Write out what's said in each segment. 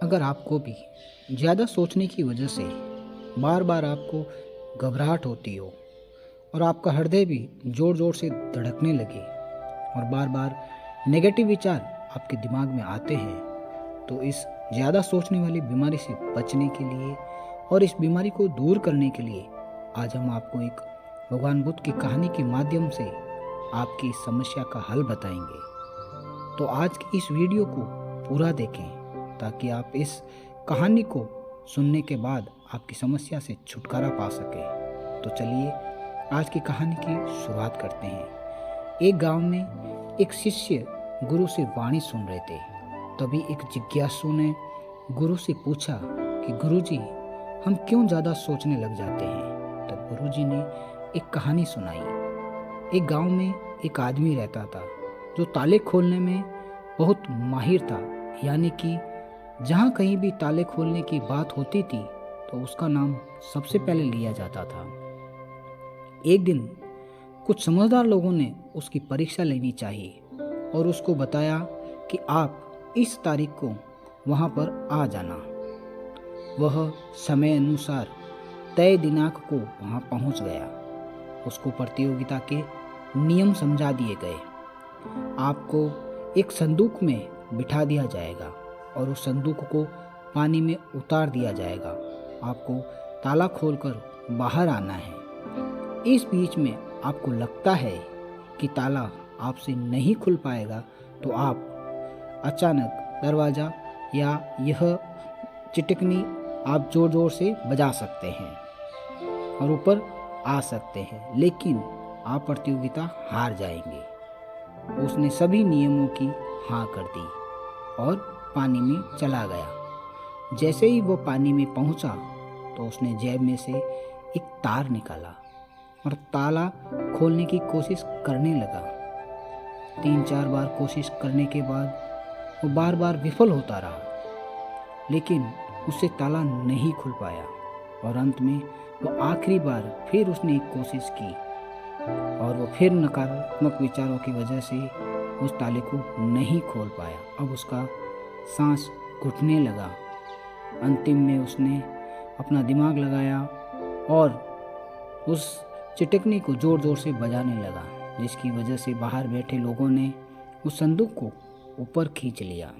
अगर आपको भी ज़्यादा सोचने की वजह से बार बार आपको घबराहट होती हो और आपका हृदय भी ज़ोर ज़ोर से धड़कने लगे और बार बार नेगेटिव विचार आपके दिमाग में आते हैं, तो इस ज़्यादा सोचने वाली बीमारी से बचने के लिए और इस बीमारी को दूर करने के लिए आज हम आपको एक भगवान बुद्ध की कहानी के माध्यम से आपकी इस समस्या का हल बताएंगे। तो आज की इस वीडियो को पूरा देखें ताकि आप इस कहानी को सुनने के बाद आपकी समस्या से छुटकारा पा सकें। तो चलिए आज की कहानी की शुरुआत करते हैं। एक गांव में एक शिष्य गुरु से वाणी सुन रहे थे। तभी एक जिज्ञासु ने गुरु से पूछा कि गुरुजी, हम क्यों ज़्यादा सोचने लग जाते हैं। तब गुरुजी ने एक कहानी सुनाई। एक गांव में एक आदमी रहता था जो ताले खोलने में बहुत माहिर था, यानी कि जहाँ कहीं भी ताले खोलने की बात होती थी तो उसका नाम सबसे पहले लिया जाता था। एक दिन कुछ समझदार लोगों ने उसकी परीक्षा लेनी चाहिए और उसको बताया कि आप इस तारीख को वहाँ पर आ जाना। वह समय अनुसार तय दिनांक को वहाँ पहुँच गया। उसको प्रतियोगिता के नियम समझा दिए गए। आपको एक संदूक में बिठा दिया जाएगा और उस संदूक को पानी में उतार दिया जाएगा। आपको ताला खोलकर बाहर आना है। इस बीच में आपको लगता है कि ताला आपसे नहीं खुल पाएगा तो आप अचानक दरवाज़ा या यह चिटकनी आप ज़ोर ज़ोर से बजा सकते हैं और ऊपर आ सकते हैं, लेकिन आप प्रतियोगिता हार जाएंगे। उसने सभी नियमों की हाँ कर दी और पानी में चला गया। जैसे ही वो पानी में पहुंचा तो उसने जेब में से एक तार निकाला और ताला खोलने की कोशिश करने लगा। 3-4 बार कोशिश करने के बाद वो बार बार विफल होता रहा, लेकिन उससे ताला नहीं खुल पाया और अंत में वो आखिरी बार फिर उसने एक कोशिश की और वो फिर नकारात्मक विचारों की वजह से उस ताले को नहीं खोल पाया। अब उसका सांस घुटने लगा। अंतिम में उसने अपना दिमाग लगाया और उस चिटकनी को ज़ोर ज़ोर से बजाने लगा, जिसकी वजह से बाहर बैठे लोगों ने उस संदूक को ऊपर खींच लिया।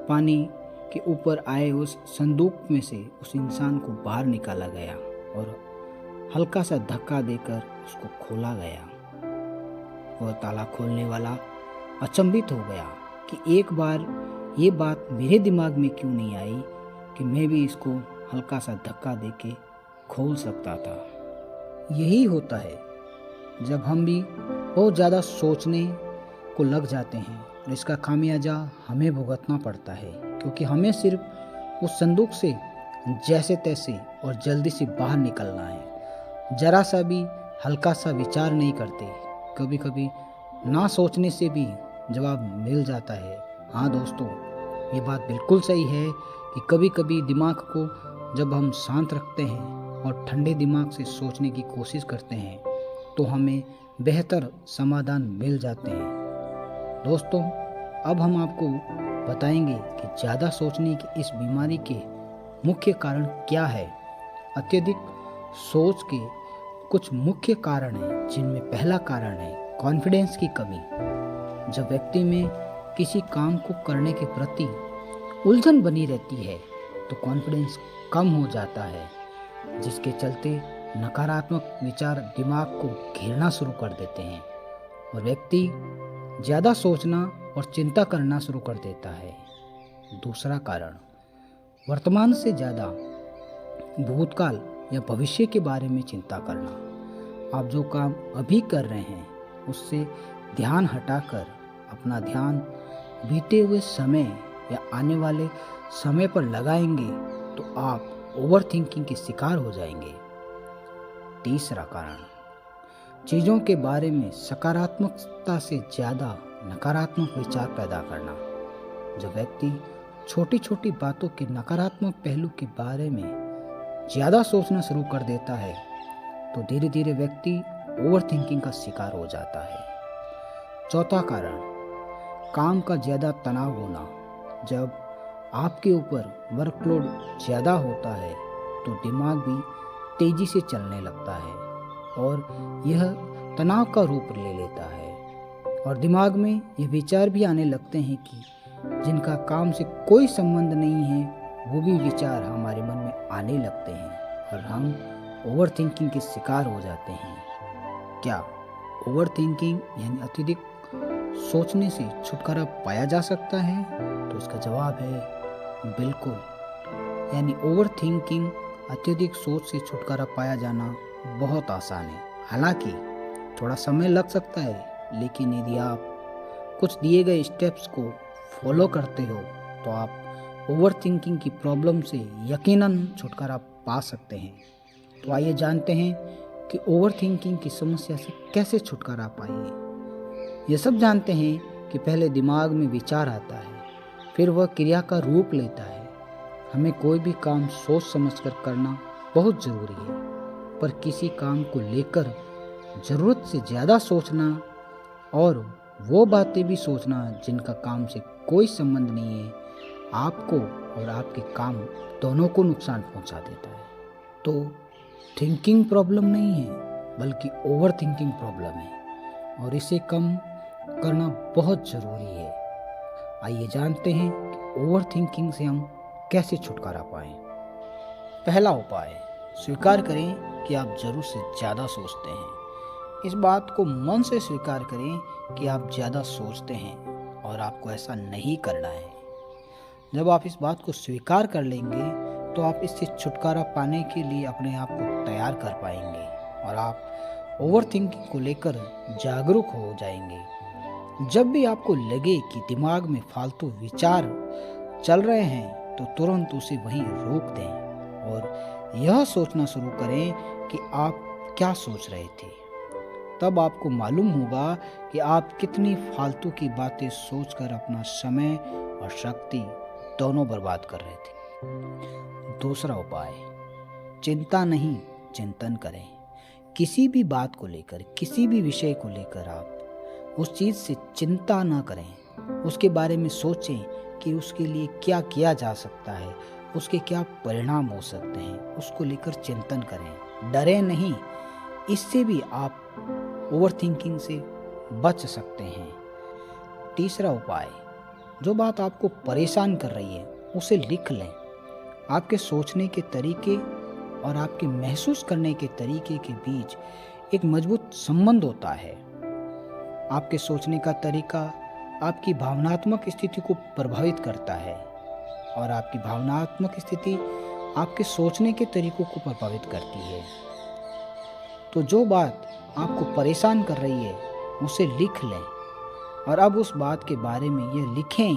पानी के ऊपर आए उस संदूक में से उस इंसान को बाहर निकाला गया और हल्का सा धक्का देकर उसको खोला गया। वह ताला खोलने वाला अचंभित हो गया कि एक बार ये बात मेरे दिमाग में क्यों नहीं आई कि मैं भी इसको हल्का सा धक्का देके खोल सकता था। यही होता है जब हम भी बहुत ज़्यादा सोचने को लग जाते हैं और इसका खामियाजा हमें भुगतना पड़ता है, क्योंकि हमें सिर्फ उस संदूक से जैसे तैसे और जल्दी से बाहर निकलना है। ज़रा सा भी हल्का सा विचार नहीं करते। कभी कभी ना सोचने से भी जवाब मिल जाता है। हाँ दोस्तों, ये बात बिल्कुल सही है कि कभी कभी दिमाग को जब हम शांत रखते हैं और ठंडे दिमाग से सोचने की कोशिश करते हैं तो हमें बेहतर समाधान मिल जाते हैं। दोस्तों, अब हम आपको बताएंगे कि ज़्यादा सोचने की इस बीमारी के मुख्य कारण क्या है। अत्यधिक सोच के कुछ मुख्य कारण हैं, जिनमें पहला कारण है कॉन्फिडेंस की कमी। जब व्यक्ति में किसी काम को करने के प्रति उलझन बनी रहती है तो कॉन्फिडेंस कम हो जाता है, जिसके चलते नकारात्मक विचार दिमाग को घेरना शुरू कर देते हैं और व्यक्ति ज़्यादा सोचना और चिंता करना शुरू कर देता है। दूसरा कारण वर्तमान से ज़्यादा भूतकाल या भविष्य के बारे में चिंता करना। आप जो काम अभी कर रहे हैं उससे ध्यान हटाकर अपना ध्यान बीते हुए समय या आने वाले समय पर लगाएंगे तो आप ओवर थिंकिंग के शिकार हो जाएंगे। तीसरा कारण चीज़ों के बारे में सकारात्मकता से ज़्यादा नकारात्मक विचार पैदा करना। जब व्यक्ति छोटी छोटी बातों के नकारात्मक पहलू के बारे में ज़्यादा सोचना शुरू कर देता है तो धीरे धीरे व्यक्ति ओवर थिंकिंग का शिकार हो जाता है। चौथा कारण काम का ज़्यादा तनाव होना। जब आपके ऊपर वर्कलोड ज़्यादा होता है तो दिमाग भी तेज़ी से चलने लगता है और यह तनाव का रूप ले लेता है और दिमाग में ये विचार भी आने लगते हैं कि जिनका काम से कोई संबंध नहीं है वो भी विचार हमारे मन में आने लगते हैं और हम ओवर थिंकिंग के शिकार हो जाते हैं। क्या ओवर थिंकिंग यानी अत्यधिक सोचने से छुटकारा पाया जा सकता है? तो इसका जवाब है बिल्कुल। यानी ओवर थिंकिंग अत्यधिक सोच से छुटकारा पाया जाना बहुत आसान है। हालांकि थोड़ा समय लग सकता है, लेकिन यदि आप कुछ दिए गए स्टेप्स को फॉलो करते हो तो आप ओवर थिंकिंग की प्रॉब्लम से यकीनन छुटकारा पा सकते हैं। तो आइए जानते हैं कि ओवर थिंकिंग की समस्या से कैसे छुटकारा पाएंगे। ये सब जानते हैं कि पहले दिमाग में विचार आता है, फिर वह क्रिया का रूप लेता है। हमें कोई भी काम सोच समझकर करना बहुत ज़रूरी है, पर किसी काम को लेकर ज़रूरत से ज़्यादा सोचना और वो बातें भी सोचना जिनका काम से कोई संबंध नहीं है, आपको और आपके काम दोनों को नुकसान पहुंचा देता है। तो थिंकिंग प्रॉब्लम नहीं है, बल्कि ओवर थिंकिंग प्रॉब्लम है और इसे कम करना बहुत ज़रूरी है। आइए जानते हैं कि ओवर थिंकिंग से हम कैसे छुटकारा पाएं। पहला उपाय, स्वीकार करें कि आप ज़रूर से ज़्यादा सोचते हैं। इस बात को मन से स्वीकार करें कि आप ज़्यादा सोचते हैं और आपको ऐसा नहीं करना है। जब आप इस बात को स्वीकार कर लेंगे तो आप इससे छुटकारा पाने के लिए अपने आप को तैयार कर पाएंगे और आप ओवर थिंकिंग को लेकर जागरूक हो जाएंगे। जब भी आपको लगे कि दिमाग में फालतू विचार चल रहे हैं तो तुरंत उसे वहीं रोक दें और यह सोचना शुरू करें कि आप क्या सोच रहे थे। तब आपको मालूम होगा कि आप कितनी फालतू की बातें सोचकर अपना समय और शक्ति दोनों बर्बाद कर रहे थे। दूसरा उपाय, चिंता नहीं चिंतन करें। किसी भी बात को लेकर, किसी भी विषय को लेकर आप उस चीज़ से चिंता ना करें। उसके बारे में सोचें कि उसके लिए क्या किया जा सकता है, उसके क्या परिणाम हो सकते हैं, उसको लेकर चिंतन करें। डरें नहीं, इससे भी आप ओवर थिंकिंग से बच सकते हैं। तीसरा उपाय, जो बात आपको परेशान कर रही है उसे लिख लें। आपके सोचने के तरीके और आपके महसूस करने के तरीके के बीच एक मजबूत संबंध होता है। आपके सोचने का तरीका आपकी भावनात्मक स्थिति को प्रभावित करता है और आपकी भावनात्मक स्थिति आपके सोचने के तरीकों को प्रभावित करती है। तो जो बात आपको परेशान कर रही है उसे लिख लें और अब उस बात के बारे में यह लिखें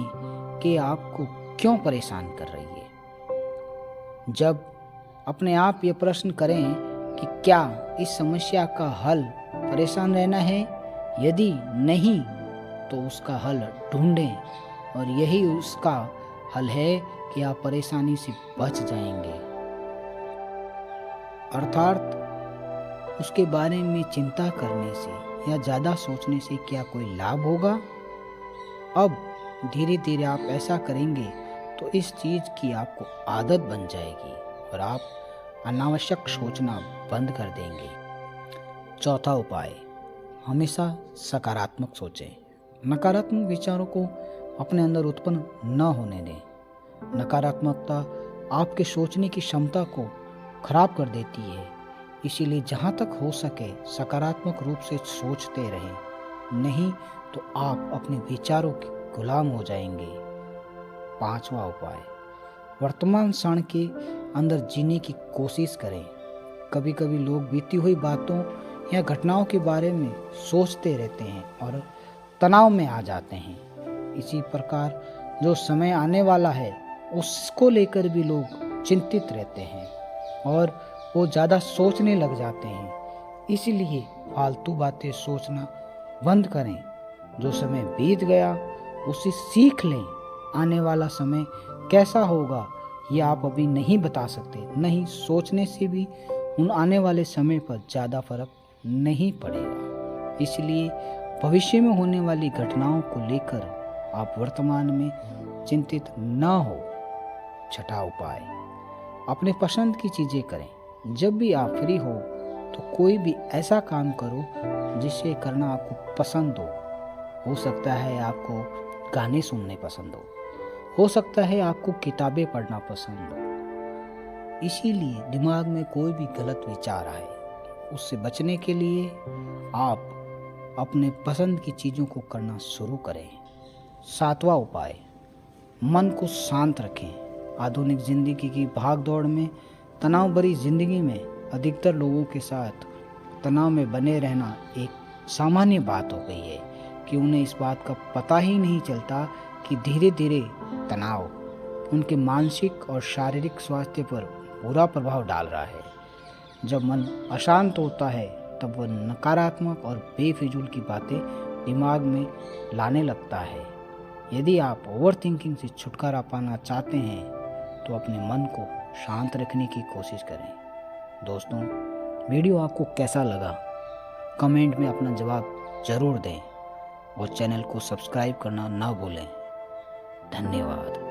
कि आपको क्यों परेशान कर रही है। जब अपने आप ये प्रश्न करें कि क्या इस समस्या का हल परेशान रहना है, यदि नहीं तो उसका हल ढूंढें और यही उसका हल है कि आप परेशानी से बच जाएंगे। अर्थात उसके बारे में चिंता करने से या ज़्यादा सोचने से क्या कोई लाभ होगा? अब धीरे धीरे आप ऐसा करेंगे तो इस चीज़ की आपको आदत बन जाएगी और आप अनावश्यक सोचना बंद कर देंगे। चौथा उपाय, हमेशा सकारात्मक सोचें। नकारात्मक विचारों को अपने अंदर उत्पन्न न होने दें। नकारात्मकता आपके सोचने की क्षमता को खराब कर देती है, इसीलिए जहाँ तक हो सके सकारात्मक रूप से सोचते रहें, नहीं तो आप अपने विचारों के गुलाम हो जाएंगे। पांचवा उपाय, वर्तमान क्षण के अंदर जीने की कोशिश करें। कभी कभी लोग बीती हुई बातों या घटनाओं के बारे में सोचते रहते हैं और तनाव में आ जाते हैं। इसी प्रकार जो समय आने वाला है उसको लेकर भी लोग चिंतित रहते हैं और वो ज़्यादा सोचने लग जाते हैं। इसलिए फालतू बातें सोचना बंद करें। जो समय बीत गया उसे सीख लें। आने वाला समय कैसा होगा ये आप अभी नहीं बता सकते, नहीं सोचने से भी उन आने वाले समय पर ज़्यादा फर्क नहीं पड़ेगा। इसलिए भविष्य में होने वाली घटनाओं को लेकर आप वर्तमान में चिंतित न हो। छठा उपाय, अपने पसंद की चीज़ें करें। जब भी आप फ्री हो तो कोई भी ऐसा काम करो जिसे करना आपको पसंद हो सकता है आपको गाने सुनने पसंद हो सकता है आपको किताबें पढ़ना पसंद हो। इसीलिए दिमाग में कोई भी गलत विचार आए उससे बचने के लिए आप अपने पसंद की चीज़ों को करना शुरू करें। सातवां उपाय, मन को शांत रखें। आधुनिक ज़िंदगी की भाग-दौड़ में, तनाव भरी ज़िंदगी में अधिकतर लोगों के साथ तनाव में बने रहना एक सामान्य बात हो गई है कि उन्हें इस बात का पता ही नहीं चलता कि धीरे धीरे तनाव उनके मानसिक और शारीरिक स्वास्थ्य पर बुरा प्रभाव डाल रहा है। जब मन अशांत होता है तब वह नकारात्मक और बेफिजूल की बातें दिमाग में लाने लगता है। यदि आप ओवर थिंकिंग से छुटकारा पाना चाहते हैं तो अपने मन को शांत रखने की कोशिश करें। दोस्तों, वीडियो आपको कैसा लगा कमेंट में अपना जवाब ज़रूर दें और चैनल को सब्सक्राइब करना ना भूलें। धन्यवाद।